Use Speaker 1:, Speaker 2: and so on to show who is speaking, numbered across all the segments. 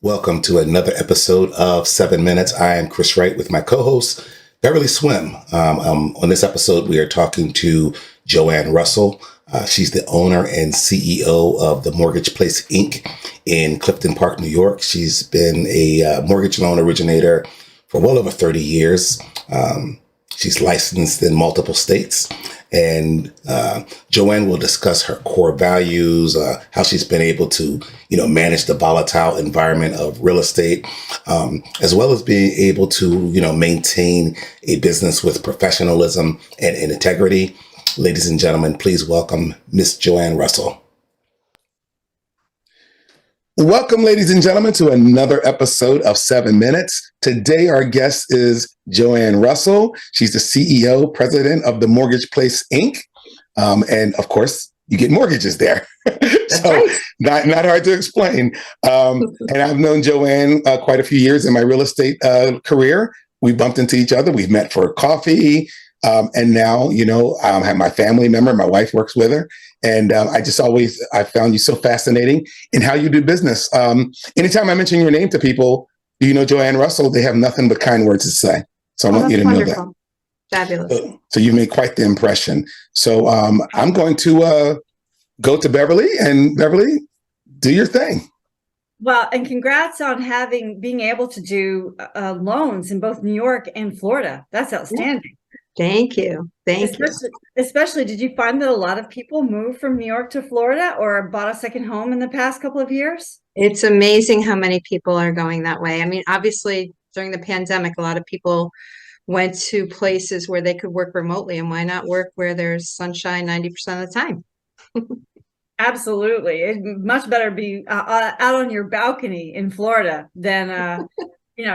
Speaker 1: Welcome to another episode of 7 Minutes. I am Chris Wright with my co-host, Beverly Swim. On this episode, we are talking to Joanne Russell. She's the owner and CEO of the Mortgage Place, Inc. in Clifton Park, New York. She's been a mortgage loan originator for well over 30 years. She's licensed in multiple states. And Joanne will discuss her core values, how she's been able to, manage the volatile environment of real estate, as well as being able to, maintain a business with professionalism and integrity. Ladies and gentlemen, please welcome Miss Joanne Russell. Welcome, ladies and gentlemen, to another episode of 7 Minutes. Today, our guest is Joanne Russell. She's the CEO, president of the Mortgage Place, Inc. And of course, you get mortgages there. So
Speaker 2: right.
Speaker 1: not hard to explain. And I've known Joanne quite a few years in my real estate career. We bumped into each other. We've met for coffee. And now, I have my family member. My wife works with her. And I found you so fascinating in how you do business. Anytime I mention your name to people, do you know Joanne Russell? They have nothing but kind words to say. So I want you to know that.
Speaker 2: Fabulous.
Speaker 1: So you've made quite the impression. So I'm going to go to Beverly, and Beverly, do your thing.
Speaker 3: Well, and congrats on being able to do loans in both New York and Florida. That's outstanding.
Speaker 2: Thank you.
Speaker 3: Especially, did you find that a lot of people moved from New York to Florida or bought a second home in the past couple of years?
Speaker 2: It's amazing how many people are going that way. I mean, obviously, during the pandemic, a lot of people went to places where they could work remotely, and why not work where there's sunshine 90% of the time?
Speaker 3: Absolutely. It'd much better be out on your balcony in Florida than,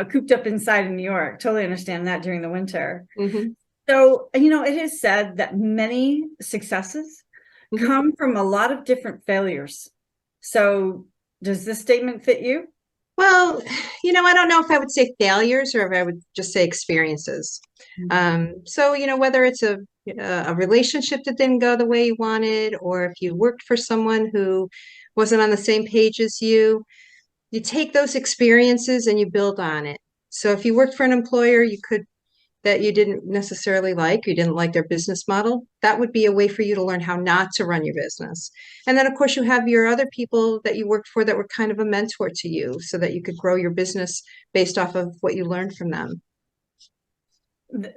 Speaker 3: cooped up inside in New York. Totally understand that during the winter.
Speaker 2: Mm-hmm.
Speaker 3: So, it is said that many successes come from a lot of different failures. So does this statement fit you?
Speaker 2: Well, I don't know if I would say failures or if I would just say experiences. So, whether it's a relationship that didn't go the way you wanted, or if you worked for someone who wasn't on the same page as you take those experiences and you build on it. So if you worked for an employer that you didn't necessarily like, you didn't like their business model, that would be a way for you to learn how not to run your business. And then, of course, you have your other people that you worked for that were kind of a mentor to you so that you could grow your business based off of what you learned from them.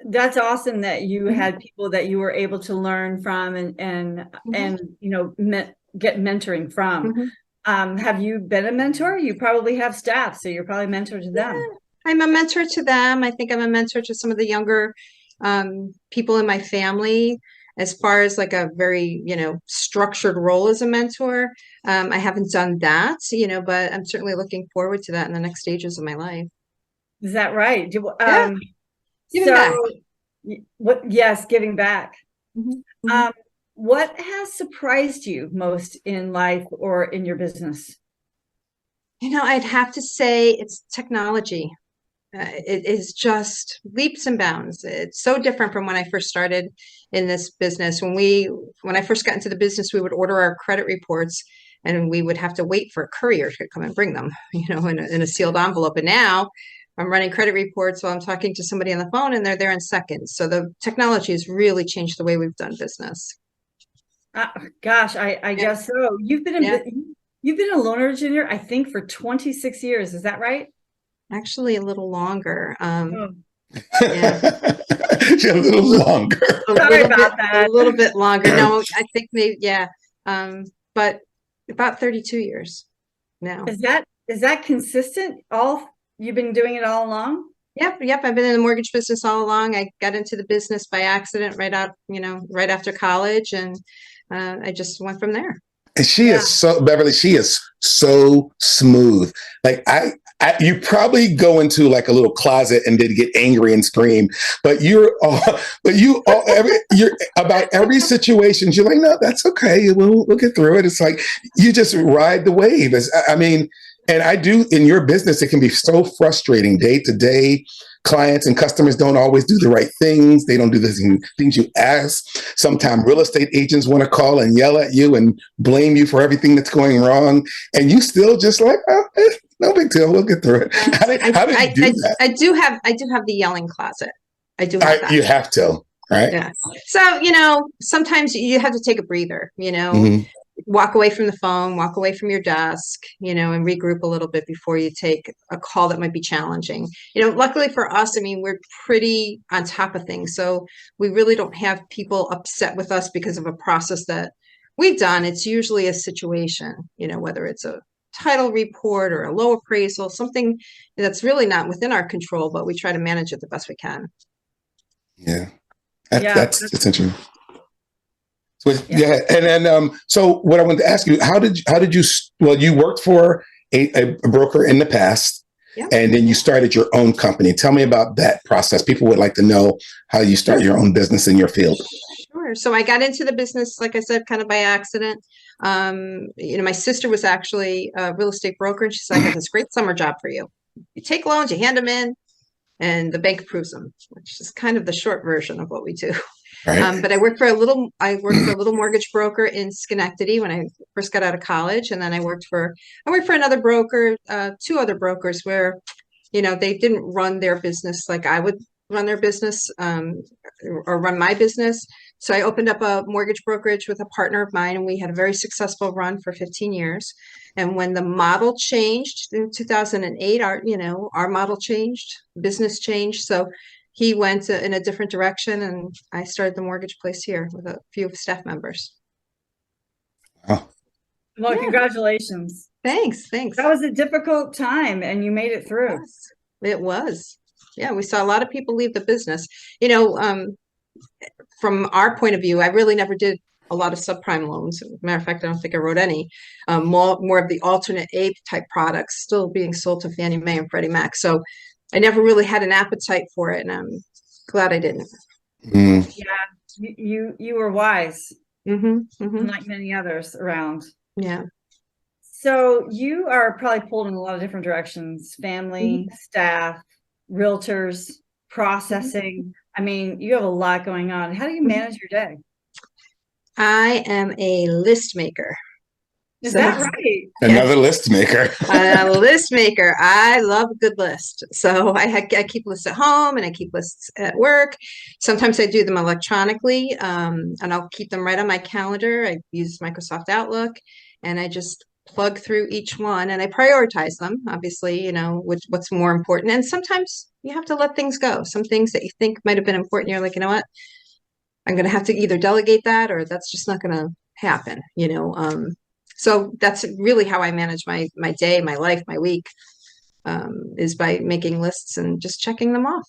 Speaker 3: That's awesome that you had people that you were able to learn from and get mentoring from. Have you been a mentor? You probably have staff, so you're probably a mentor to them.
Speaker 2: Yeah. I'm a mentor to them. I think I'm a mentor to some of the younger people in my family, as far as like a very, structured role as a mentor. I haven't done that, but I'm certainly looking forward to that in the next stages of my life.
Speaker 3: Is that right?
Speaker 2: Yeah. Giving back.
Speaker 3: Yes, giving back.
Speaker 2: Mm-hmm.
Speaker 3: What has surprised you most in life or in your business?
Speaker 2: I'd have to say it's technology. It is just leaps and bounds. It's so different from when I first started in this business. When I first got into the business, we would order our credit reports and we would have to wait for a courier to come and bring them, in a sealed envelope. And now I'm running credit reports while I'm talking to somebody on the phone and they're there in seconds. So the technology has really changed the way we've done business.
Speaker 3: Gosh, I guess so. You've been a loan originator, I think, for 26 years. Is that right?
Speaker 2: Actually, a little longer.
Speaker 3: Yeah.
Speaker 1: A little longer.
Speaker 3: Sorry about that.
Speaker 2: A little bit longer. No, I think maybe, yeah. But about 32 years now.
Speaker 3: Is that consistent? You've been doing it all along?
Speaker 2: Yep. I've been in the mortgage business all along. I got into the business by accident right after college, and I just went from there.
Speaker 1: And Beverly, she is so smooth. Like you probably go into like a little closet and then get angry and scream, but you're about every situation. You're like, no, that's okay. We'll get through it. It's like, you just ride the wave. And I do in your business, it can be so frustrating day to day. Clients and customers don't always do the right things. They don't do the things you ask. Sometimes real estate agents want to call and yell at you and blame you for everything that's going wrong. And you still just like, No big deal. We'll get through it. How did you do that?
Speaker 2: I do have the yelling closet. I do have that.
Speaker 1: You have to, right?
Speaker 2: Yeah. So, sometimes you have to take a breather, walk away from the phone, walk away from your desk, and regroup a little bit before you take a call that might be challenging. Luckily for us, I mean, we're pretty on top of things. So we really don't have people upset with us because of a process that we've done. It's usually a situation, whether it's a title report or a low appraisal, something that's really not within our control, but we try to manage it the best we can.
Speaker 1: Yeah. That's interesting. So, yeah. And then, so what I wanted to ask you, how did you, well, you worked for a broker in the past, and then you started your own company. Tell me about that process. People would like to know how you start your own business in your field.
Speaker 2: Sure. So I got into the business, like I said, kind of by accident. My sister was actually a real estate broker, and she said, I got this great summer job for you. You take loans, you hand them in, and the bank approves them, which is kind of the short version of what we do.
Speaker 1: Right.
Speaker 2: But I worked for a little mortgage broker in Schenectady when I first got out of college. And then I worked for another broker, two other brokers where, they didn't run their business like I would run their business, or run my business. So I opened up a mortgage brokerage with a partner of mine, and we had a very successful run for 15 years. And when the model changed in 2008, our model changed, business changed. So he went in a different direction, and I started the mortgage place here with a few staff members.
Speaker 1: Oh.
Speaker 3: Well, congratulations.
Speaker 2: Thanks.
Speaker 3: That was a difficult time, and you made it through.
Speaker 2: Yes, it was. Yeah, we saw a lot of people leave the business. From our point of view, I really never did a lot of subprime loans. As a matter of fact, I don't think I wrote any. More of the alternate A type products still being sold to Fannie Mae and Freddie Mac. So I never really had an appetite for it, and I'm glad I didn't.
Speaker 1: Mm.
Speaker 3: Yeah, you were wise,
Speaker 2: mm-hmm.
Speaker 3: like many others around.
Speaker 2: Yeah.
Speaker 3: So you are probably pulled in a lot of different directions: family, staff, realtors, processing. I mean, you have a lot going on. How do you manage your day?
Speaker 2: I am a list maker.
Speaker 3: Is that right?
Speaker 1: Another list maker.
Speaker 2: A list maker. I love a good list. So I keep lists at home, and I keep lists at work. Sometimes I do them electronically, and I'll keep them right on my calendar. I use Microsoft Outlook, and I just plug through each one, and I prioritize them, obviously, what's more important. And sometimes you have to let things go. Some things that you think might have been important, you're like, you know what? I'm going to have to either delegate that, or that's just not going to happen, So that's really how I manage my day, my life, my week, is by making lists and just checking them off.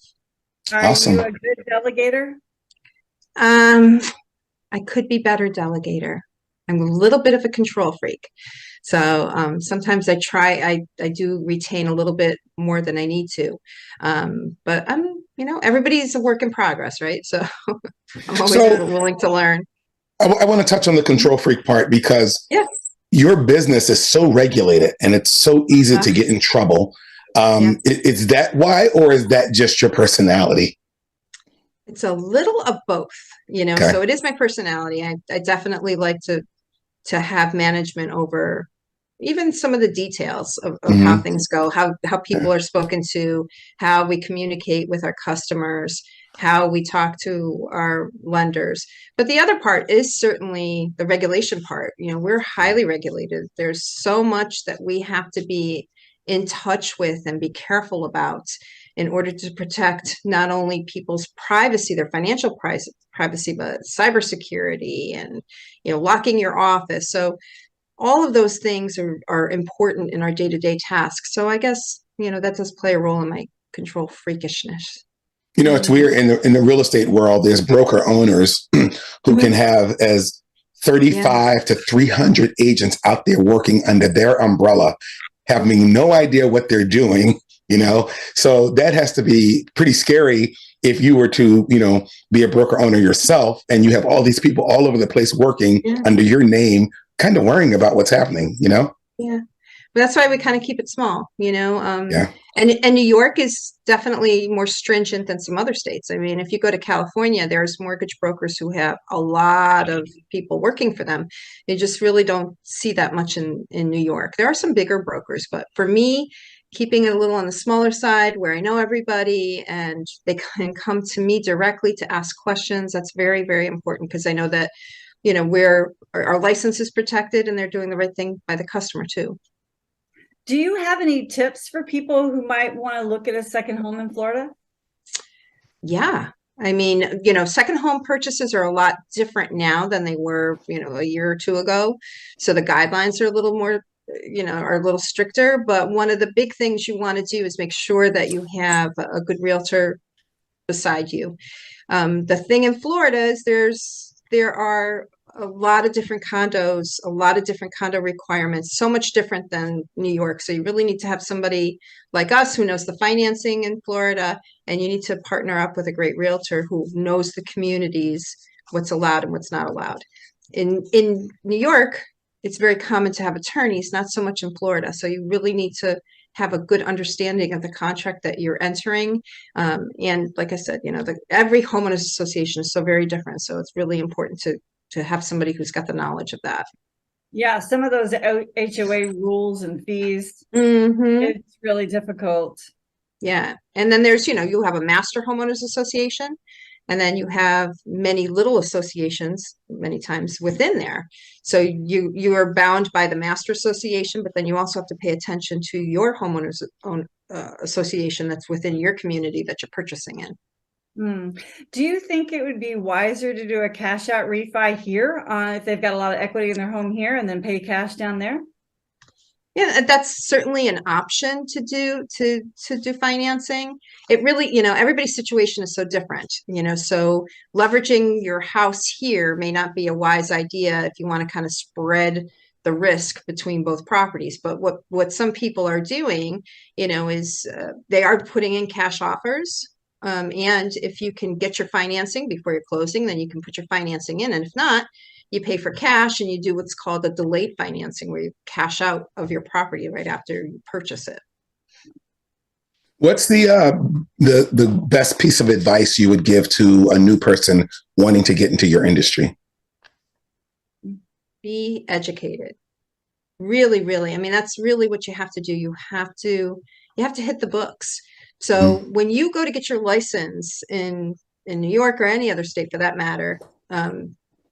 Speaker 1: Awesome.
Speaker 3: Are you a good delegator?
Speaker 2: I could be better delegator. I'm a little bit of a control freak. So sometimes I do retain a little bit more than I need to. But everybody's a work in progress, right? So I'm always willing to learn.
Speaker 1: I want to touch on the control freak part, because your business is so regulated and it's so easy to get in trouble. Is that why, or is that just your personality?
Speaker 2: It's a little of both,
Speaker 1: Okay.
Speaker 2: So it is my personality. I definitely like to have management over even some of the details of how things go, how people are spoken to, how we communicate with our customers, how we talk to our lenders. But the other part is certainly the regulation part. We're highly regulated. There's so much that we have to be in touch with and be careful about in order to protect not only people's privacy, their financial privacy, but cybersecurity and, locking your office. So all of those things are important in our day-to-day tasks. So I guess, that does play a role in my control freakishness.
Speaker 1: It's weird in the real estate world. There's broker owners who can have as 35 to 300 agents out there working under their umbrella, having no idea what they're doing. So that has to be pretty scary if you were to, be a broker owner yourself, and you have all these people all over the place working under your name, kind of worrying about what's happening.
Speaker 2: Yeah. That's why we kind of keep it small, you know.
Speaker 1: Yeah.
Speaker 2: And New York is definitely more stringent than some other states. I mean, if you go to California, there's mortgage brokers who have a lot of people working for them. You just really don't see that much in New York. There are some bigger brokers, but for me, keeping it a little on the smaller side where I know everybody and they can come to me directly to ask questions, that's very, very important because I know that, you know, our license is protected and they're doing the right thing by the customer too.
Speaker 3: Do you have any tips for people who might want to look at a second home in Florida?
Speaker 2: Yeah. I mean, you know, second home purchases are a lot different now than they were, you know, a year or two ago. So the guidelines are a little more, you know, are a little stricter. But one of the big things you want to do is make sure that you have a good realtor beside you. The thing in Florida is there are a lot of different condos, a lot of different condo requirements, so much different than New York. So you really need to have somebody like us who knows the financing in Florida, and you need to partner up with a great realtor who knows the communities, what's allowed and what's not allowed. In New York, it's very common to have attorneys, not so much in Florida. So you really need to have a good understanding of the contract that you're entering. And like I said, you know, every homeowners association is so very different. So it's really important to have somebody who's got the knowledge of that.
Speaker 3: Yeah, some of those HOA rules and fees,
Speaker 2: Mm-hmm.
Speaker 3: it's really difficult.
Speaker 2: Yeah. And then there's, you know, you have a master homeowners association, and then you have many little associations many times within there. So you are bound by the master association, but then you also have to pay attention to your homeowners own association that's within your community that you're purchasing in.
Speaker 3: Do you think it would be wiser to do a cash out refi here if they've got a lot of equity in their home here and then pay cash down there?
Speaker 2: Yeah, that's certainly an option to do financing. It really, you know, everybody's situation is so different, you know, so leveraging your house here may not be a wise idea if you want to kind of spread the risk between both properties. But what some people are doing, you know, is they are putting in cash offers. And if you can get your financing before you're closing, then you can put your financing in. And if not, you pay for cash and you do what's called a delayed financing where you cash out of your property right after you purchase it.
Speaker 1: What's the best piece of advice you would give to a new person wanting to get into your industry?
Speaker 2: Be educated. Really, really. I mean, that's really what you have to do. You have to hit the books. So when you go to get your license in New York or any other state for that matter,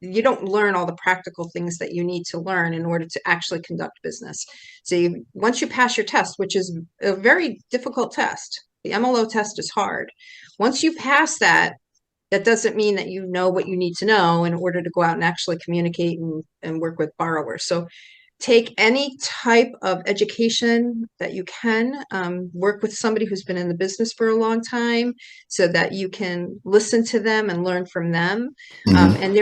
Speaker 2: you don't learn all the practical things that you need to learn in order to actually conduct business. So once you pass your test, which is a very difficult test, the MLO test is hard. Once you pass that, that doesn't mean that you know what you need to know in order to go out and actually communicate and work with borrowers. So take any type of education that you can, work with somebody who's been in the business for a long time so that you can listen to them and learn from them. And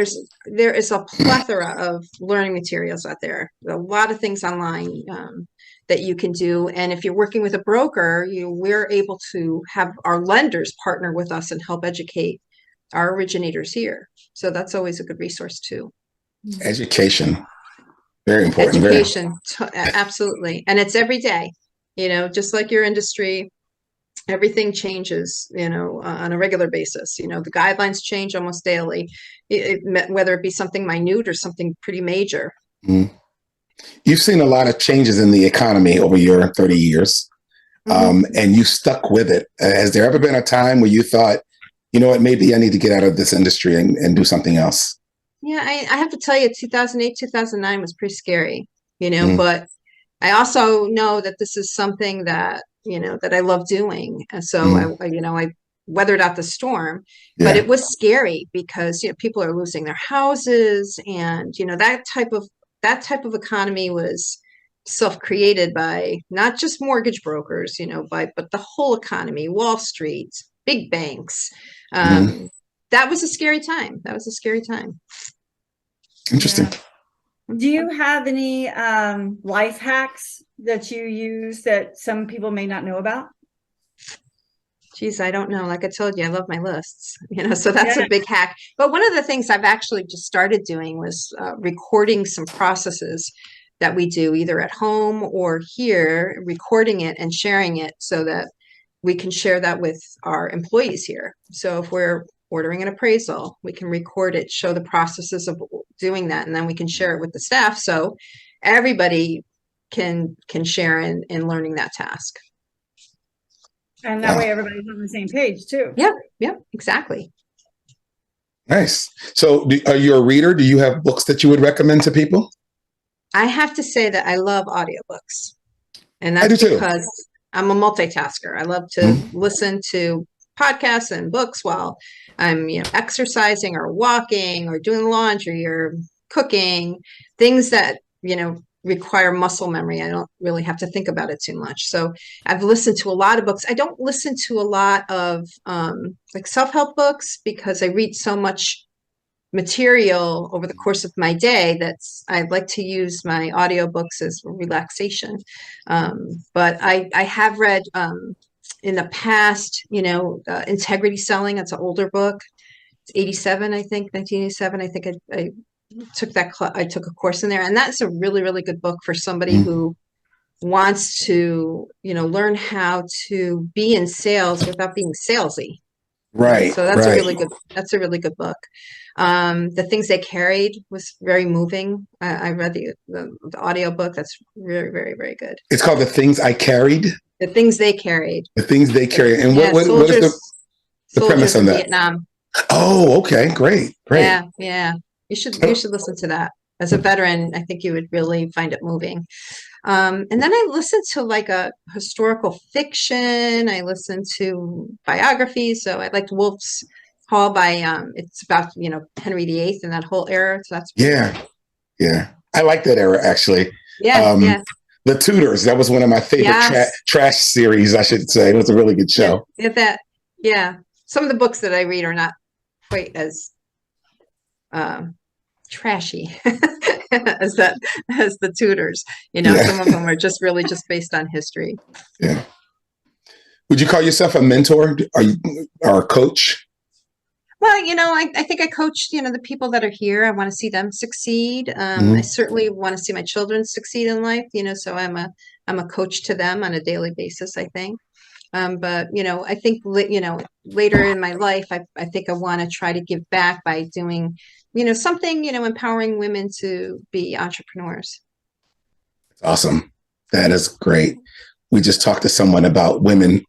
Speaker 2: there is a plethora of learning materials out there, a lot of things online that you can do. And if you're working with a broker, we're able to have our lenders partner with us and help educate our originators here. So that's always a good resource too.
Speaker 1: Education. Very important.
Speaker 2: Education, absolutely. And it's every day, you know, just like your industry, everything changes, you know, on a regular basis. You know, the guidelines change almost daily, whether it be something minute or something pretty major.
Speaker 1: You've seen a lot of changes in the economy over your 30 years, and you stuck with it. Has there ever been a time where you thought, you know what, maybe I need to get out of this industry and do something else?
Speaker 2: Yeah, I have to tell you, 2008, 2009 was pretty scary, you know, but I also know that this is something that, you know, that I love doing. And so I weathered out the storm, but it was scary because, you know, people are losing their houses and, you know, that type of economy was self-created by not just mortgage brokers, you know, but the whole economy, Wall Street, big banks. That was a scary time. That was a scary time.
Speaker 1: Interesting.
Speaker 3: Yeah. Do you have any life hacks that you use that some people may not know about?
Speaker 2: Geez, I don't know. Like I told you, I love my lists, you know, so that's a big hack. But one of the things I've actually just started doing was recording some processes that we do either at home or here, recording it and sharing it so that we can share that with our employees here. So if we're ordering an appraisal, we can record it, show the processes of doing that, and then we can share it with the staff so everybody can share in learning that task.
Speaker 3: And that way everybody's on the same page too.
Speaker 2: Yep, exactly.
Speaker 1: Nice. So are you a reader? Do you have books that you would recommend to people?
Speaker 2: I have to say that I love audiobooks. And
Speaker 1: I do
Speaker 2: that's
Speaker 1: too.
Speaker 2: because I'm a multitasker. I love to listen to podcasts and books while I'm, exercising or walking or doing laundry or cooking, things that, require muscle memory. I don't really have to think about it too much. So I've listened to a lot of books. I don't listen to a lot of like self-help books because I read so much material over the course of my day I like to use my audiobooks as relaxation. But I have read in the past, Integrity Selling. It's an older book. It's 87, I think, 1987. I think I took I took a course in there, and that's a really, really good book for somebody who wants to, learn how to be in sales without being salesy.
Speaker 1: Right.
Speaker 2: So that's a really good book. The Things They Carried was very moving. I read the audio book. That's very, very, very good.
Speaker 1: It's called The Things I Carried.
Speaker 2: The Things They Carried.
Speaker 1: The Things They Carried. And what is the premise on that?
Speaker 2: Vietnam.
Speaker 1: Oh, okay. Great.
Speaker 2: Yeah. You should listen to that. As a veteran, I think you would really find it moving. And then I listened to like a historical fiction. I listened to biographies. So I liked Wolf's Hall by it's about Henry VIII and that whole era. So that's
Speaker 1: yeah. I like that era actually.
Speaker 2: Yeah.
Speaker 1: The Tudors. That was one of my favorite trash series, I should say. It was a really good show.
Speaker 2: Yeah. Some of the books that I read are not quite as trashy as the Tudors. Some of them are just really just based on history.
Speaker 1: Yeah. Would you call yourself a mentor or a coach?
Speaker 2: Well, I think I coach, the people that are here. I want to see them succeed. I certainly want to see my children succeed in life, so I'm a coach to them on a daily basis, I think. But, I think, later in my life, I think I want to try to give back by doing, something, empowering women to be entrepreneurs.
Speaker 1: Awesome. That is great. We just talked to someone about women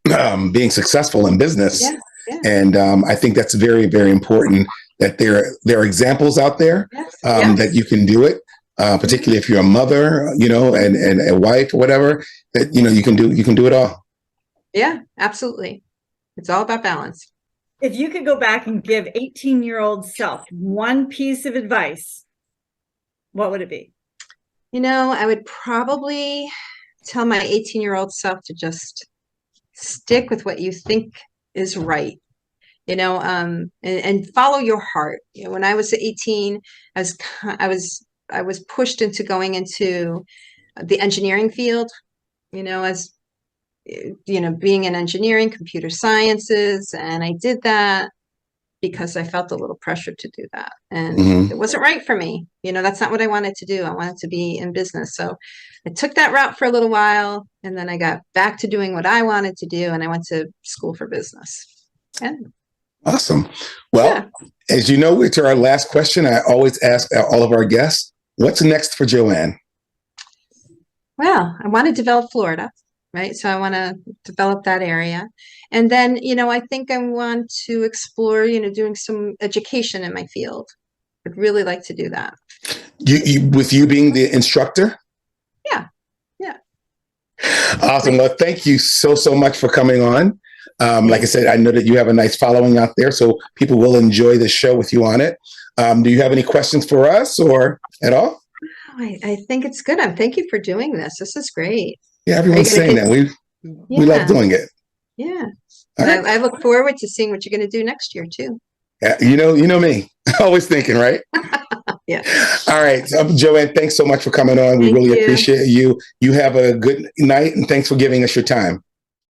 Speaker 1: being successful in business.
Speaker 2: Yeah.
Speaker 1: And I think that's very, very important that there are examples out there that you can do it, particularly if you're a mother, and a wife or whatever, that, you can do it all.
Speaker 2: Yeah, absolutely. It's all about balance.
Speaker 3: If you could go back and give 18-year-old self one piece of advice, what would it be?
Speaker 2: I would probably tell my 18-year-old self to just stick with what you think is right, and follow your heart. When I was 18, I was pushed into going into the engineering field, as being in engineering, computer sciences, and I did that because I felt a little pressure to do that, and it wasn't right for me. That's not what I wanted to do. I wanted to be in business, so I took that route for a little while, and then I got back to doing what I wanted to do, and I went to school for business. Yeah.
Speaker 1: Awesome. Well, as you know, it's our last question. I always ask all of our guests, what's next for Joanne?
Speaker 2: Well, I want to develop Florida, right? So I want to develop that area. And then, I think I want to explore, doing some education in my field. I'd really like to do that.
Speaker 1: With you being the instructor?
Speaker 2: Yeah.
Speaker 1: Awesome. Well, thank you so much for coming on. Like I said, I know that you have a nice following out there, so people will enjoy the show with you on it. Do you have any questions for us or at all?
Speaker 2: I think it's good. Thank you for doing this. This is great.
Speaker 1: Yeah, everyone's saying that. We love doing it.
Speaker 2: Yeah. Right. I look forward to seeing what you're going to do next year too.
Speaker 1: Yeah, you know me. Always thinking, right?
Speaker 2: Yeah.
Speaker 1: All right. So, Joanne, thanks so much for coming on. We really appreciate you. You have a good night, and thanks for giving us your time.